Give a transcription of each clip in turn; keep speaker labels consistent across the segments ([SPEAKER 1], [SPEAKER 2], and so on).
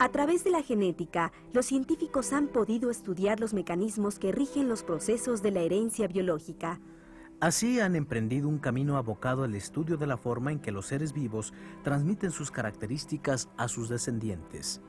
[SPEAKER 1] A través de la genética, los científicos han podido estudiar los mecanismos que rigen los procesos de la herencia biológica.
[SPEAKER 2] Así han emprendido un camino abocado al estudio de la forma en que los seres vivos transmiten sus características a sus descendientes.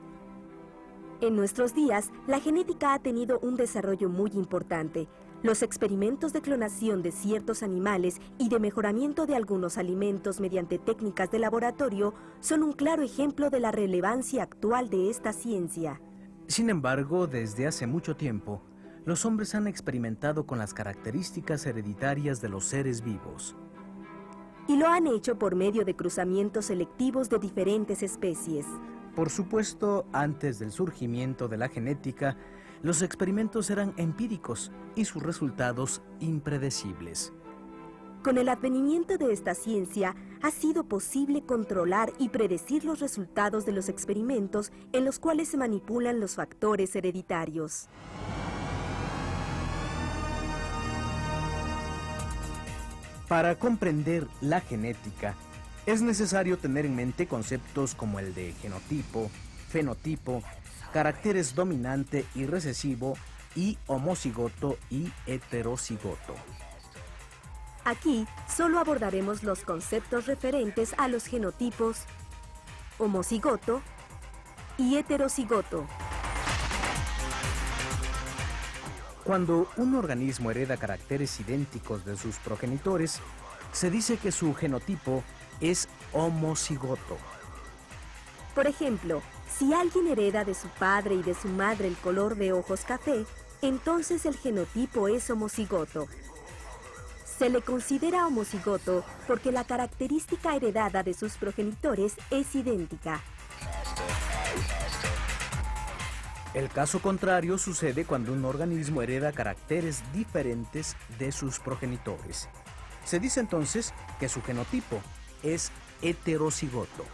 [SPEAKER 1] En nuestros días, la genética ha tenido un desarrollo muy importante. Los experimentos de clonación de ciertos animales y de mejoramiento de algunos alimentos mediante técnicas de laboratorio son un claro ejemplo de la relevancia actual de esta ciencia.
[SPEAKER 2] Sin embargo, desde hace mucho tiempo, los hombres han experimentado con las características hereditarias de los seres vivos.
[SPEAKER 1] Y lo han hecho por medio de cruzamientos selectivos de diferentes especies.
[SPEAKER 2] Por supuesto, antes del surgimiento de la genética, los experimentos eran empíricos y sus resultados impredecibles.
[SPEAKER 1] Con el advenimiento de esta ciencia, ha sido posible controlar y predecir los resultados de los experimentos en los cuales se manipulan los factores hereditarios.
[SPEAKER 2] Para comprender la genética, es necesario tener en mente conceptos como el de genotipo, fenotipo, caracteres dominante y recesivo, y homocigoto y heterocigoto.
[SPEAKER 1] Aquí solo abordaremos los conceptos referentes a los genotipos, homocigoto y heterocigoto.
[SPEAKER 2] Cuando un organismo hereda caracteres idénticos de sus progenitores, se dice que su genotipo es homocigoto.
[SPEAKER 1] Por ejemplo, si alguien hereda de su padre y de su madre el color de ojos café, entonces el genotipo es homocigoto. Se le considera homocigoto porque la característica heredada de sus progenitores es idéntica.
[SPEAKER 2] El caso contrario sucede cuando un organismo hereda caracteres diferentes de sus progenitores. Se dice entonces que su genotipo es heterocigoto.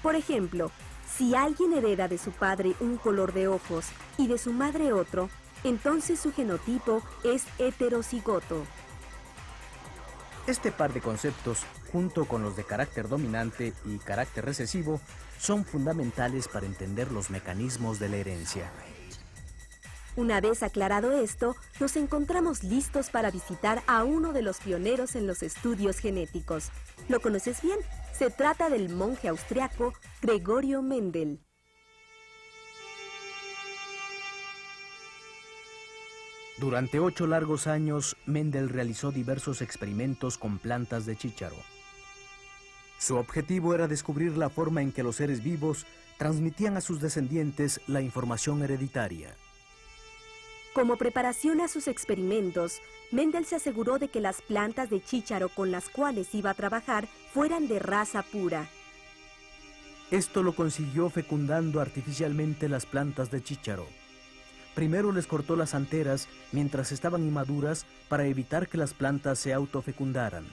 [SPEAKER 1] Por ejemplo, si alguien hereda de su padre un color de ojos y de su madre otro, entonces su genotipo es heterocigoto.
[SPEAKER 2] Este par de conceptos, junto con los de carácter dominante y carácter recesivo, son fundamentales para entender los mecanismos de la herencia.
[SPEAKER 1] Una vez aclarado esto, nos encontramos listos para visitar a uno de los pioneros en los estudios genéticos. ¿Lo conoces bien? Se trata del monje austriaco Gregorio Mendel.
[SPEAKER 2] Durante 8 largos años, Mendel realizó diversos experimentos con plantas de chícharo. Su objetivo era descubrir la forma en que los seres vivos transmitían a sus descendientes la información hereditaria.
[SPEAKER 1] Como preparación a sus experimentos, Mendel se aseguró de que las plantas de chícharo con las cuales iba a trabajar fueran de raza pura.
[SPEAKER 2] Esto lo consiguió fecundando artificialmente las plantas de chícharo. Primero les cortó las anteras mientras estaban inmaduras para evitar que las plantas se autofecundaran.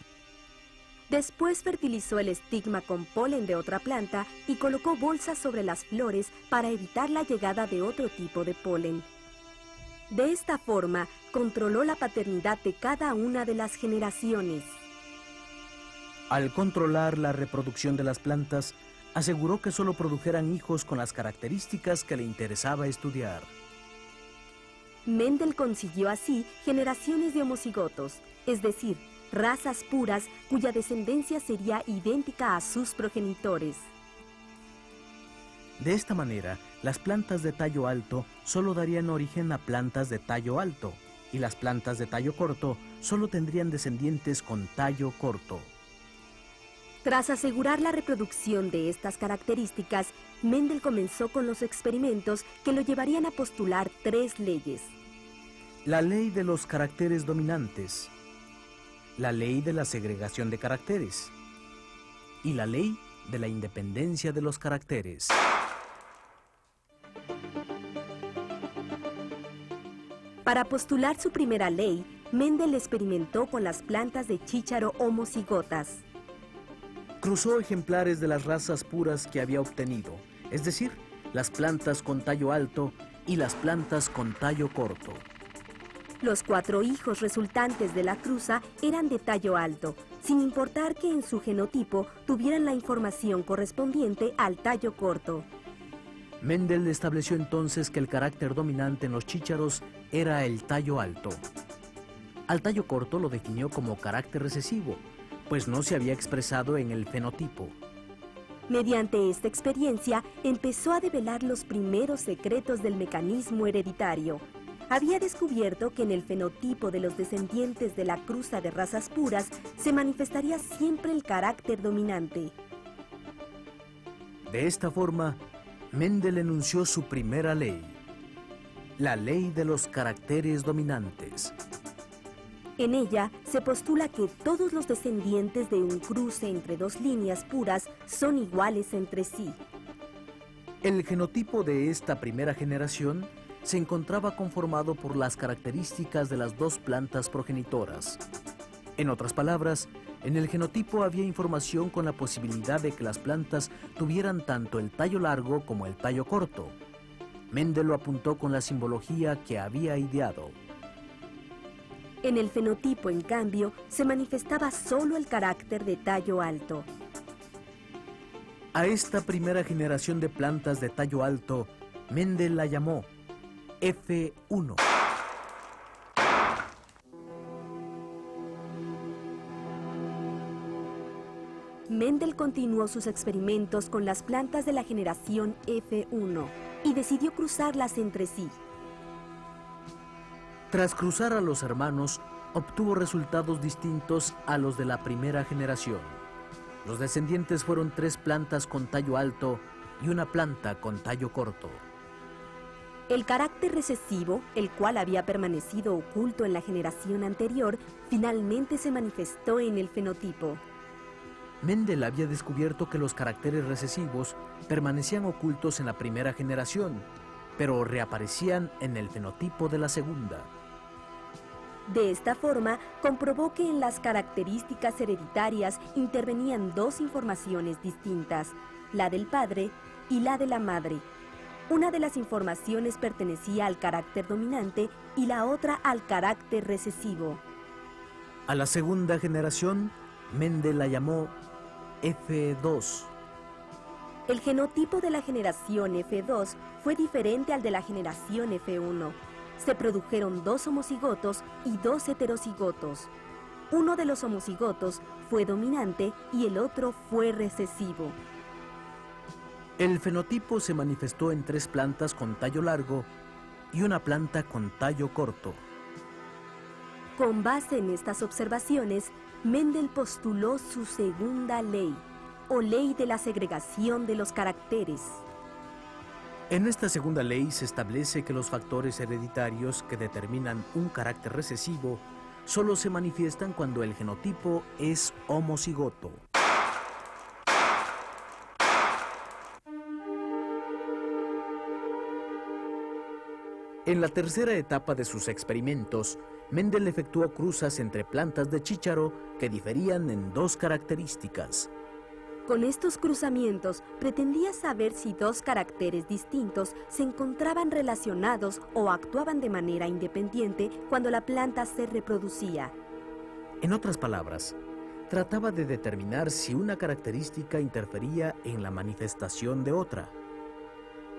[SPEAKER 1] Después fertilizó el estigma con polen de otra planta y colocó bolsas sobre las flores para evitar la llegada de otro tipo de polen. De esta forma, controló la paternidad de cada una de las generaciones.
[SPEAKER 2] Al controlar la reproducción de las plantas, aseguró que solo produjeran hijos con las características que le interesaba estudiar.
[SPEAKER 1] Mendel consiguió así generaciones de homocigotos, es decir, razas puras cuya descendencia sería idéntica a sus progenitores.
[SPEAKER 2] De esta manera, las plantas de tallo alto solo darían origen a plantas de tallo alto, y las plantas de tallo corto solo tendrían descendientes con tallo corto.
[SPEAKER 1] Tras asegurar la reproducción de estas características, Mendel comenzó con los experimentos que lo llevarían a postular 3 leyes.
[SPEAKER 2] La ley de los caracteres dominantes, la ley de la segregación de caracteres y la ley de la independencia de los caracteres.
[SPEAKER 1] Para postular su primera ley, Mendel experimentó con las plantas de chícharo homocigotas.
[SPEAKER 2] Cruzó ejemplares de las razas puras que había obtenido, es decir, las plantas con tallo alto y las plantas con tallo corto.
[SPEAKER 1] Los 4 hijos resultantes de la cruza eran de tallo alto, sin importar que en su genotipo tuvieran la información correspondiente al tallo corto.
[SPEAKER 2] Mendel estableció entonces que el carácter dominante en los chícharos era el tallo alto. Al tallo corto lo definió como carácter recesivo, pues no se había expresado en el fenotipo.
[SPEAKER 1] Mediante esta experiencia, empezó a develar los primeros secretos del mecanismo hereditario. Había descubierto que en el fenotipo de los descendientes de la cruza de razas puras se manifestaría siempre el carácter dominante.
[SPEAKER 2] De esta forma, Mendel enunció su primera ley, la ley de los caracteres dominantes.
[SPEAKER 1] En ella se postula que todos los descendientes de un cruce entre dos líneas puras son iguales entre sí.
[SPEAKER 2] El genotipo de esta primera generación se encontraba conformado por las características de las dos plantas progenitoras. En otras palabras, en el genotipo había información con la posibilidad de que las plantas tuvieran tanto el tallo largo como el tallo corto. Mendel lo apuntó con la simbología que había ideado.
[SPEAKER 1] En el fenotipo, en cambio, se manifestaba solo el carácter de tallo alto.
[SPEAKER 2] A esta primera generación de plantas de tallo alto, Mendel la llamó F1.
[SPEAKER 1] Mendel continuó sus experimentos con las plantas de la generación F1 y decidió cruzarlas entre sí.
[SPEAKER 2] Tras cruzar a los hermanos, obtuvo resultados distintos a los de la primera generación. Los descendientes fueron 3 plantas con tallo alto y una planta con tallo corto.
[SPEAKER 1] El carácter recesivo, el cual había permanecido oculto en la generación anterior, finalmente se manifestó en el fenotipo.
[SPEAKER 2] Mendel había descubierto que los caracteres recesivos permanecían ocultos en la primera generación, pero reaparecían en el fenotipo de la segunda.
[SPEAKER 1] De esta forma, comprobó que en las características hereditarias intervenían 2 informaciones distintas, la del padre y la de la madre. Una de las informaciones pertenecía al carácter dominante y la otra al carácter recesivo.
[SPEAKER 2] A la segunda generación, Mendel la llamó F2.
[SPEAKER 1] El genotipo de la generación F2 fue diferente al de la generación F1. Se produjeron 2 homocigotos y 2 heterocigotos. Uno de los homocigotos fue dominante y el otro fue recesivo.
[SPEAKER 2] El fenotipo se manifestó en 3 plantas con tallo largo y una planta con tallo corto.
[SPEAKER 1] Con base en estas observaciones, Mendel postuló su segunda ley, o ley de la segregación de los caracteres.
[SPEAKER 2] En esta segunda ley se establece que los factores hereditarios que determinan un carácter recesivo solo se manifiestan cuando el genotipo es homocigoto. En la tercera etapa de sus experimentos, Mendel efectuó cruzas entre plantas de chícharo que diferían en 2 características.
[SPEAKER 1] Con estos cruzamientos, pretendía saber si 2 caracteres distintos se encontraban relacionados o actuaban de manera independiente cuando la planta se reproducía.
[SPEAKER 2] En otras palabras, trataba de determinar si una característica interfería en la manifestación de otra.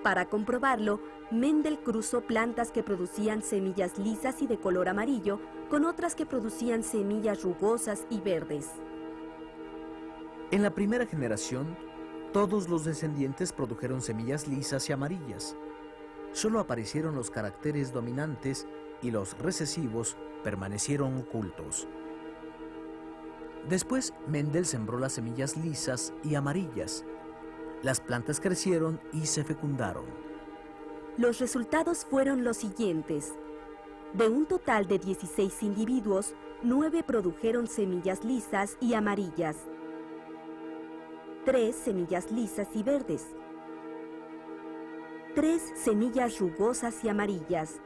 [SPEAKER 1] Para comprobarlo, Mendel cruzó plantas que producían semillas lisas y de color amarillo con otras que producían semillas rugosas y verdes.
[SPEAKER 2] En la primera generación, todos los descendientes produjeron semillas lisas y amarillas. Solo aparecieron los caracteres dominantes y los recesivos permanecieron ocultos. Después, Mendel sembró las semillas lisas y amarillas. Las plantas crecieron y se fecundaron.
[SPEAKER 1] Los resultados fueron los siguientes. De un total de 16 individuos, 9 produjeron semillas lisas y amarillas, 3 semillas lisas y verdes, 3 semillas rugosas y amarillas,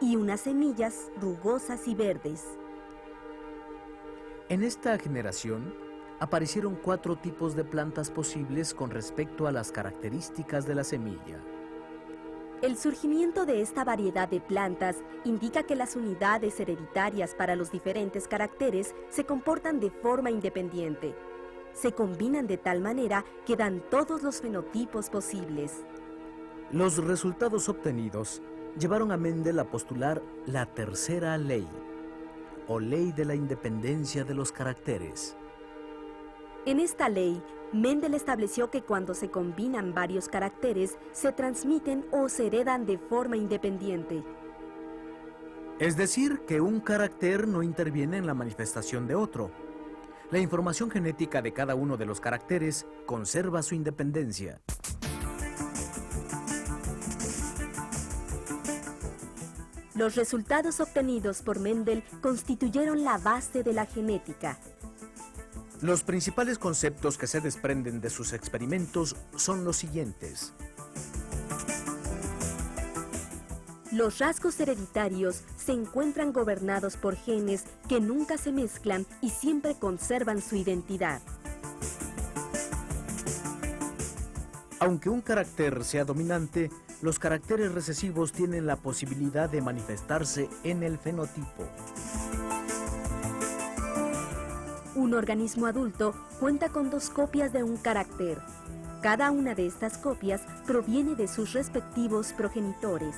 [SPEAKER 1] y unas semillas rugosas y verdes.
[SPEAKER 2] En esta generación, aparecieron 4 tipos de plantas posibles con respecto a las características de la semilla.
[SPEAKER 1] El surgimiento de esta variedad de plantas indica que las unidades hereditarias para los diferentes caracteres se comportan de forma independiente. se combinan de tal manera que dan todos los fenotipos posibles.
[SPEAKER 2] Los resultados obtenidos llevaron a Mendel a postular la tercera ley, o ley de la independencia de los caracteres.
[SPEAKER 1] En esta ley, Mendel estableció que cuando se combinan varios caracteres, se transmiten o se heredan de forma independiente.
[SPEAKER 2] Es decir, que un carácter no interviene en la manifestación de otro. La información genética de cada uno de los caracteres conserva su independencia.
[SPEAKER 1] Los resultados obtenidos por Mendel constituyeron la base de la genética.
[SPEAKER 2] Los principales conceptos que se desprenden de sus experimentos son los siguientes.
[SPEAKER 1] Los rasgos hereditarios se encuentran gobernados por genes que nunca se mezclan y siempre conservan su identidad.
[SPEAKER 2] Aunque un carácter sea dominante, los caracteres recesivos tienen la posibilidad de manifestarse en el fenotipo.
[SPEAKER 1] Un organismo adulto cuenta con 2 copias de un carácter. Cada una de estas copias proviene de sus respectivos progenitores.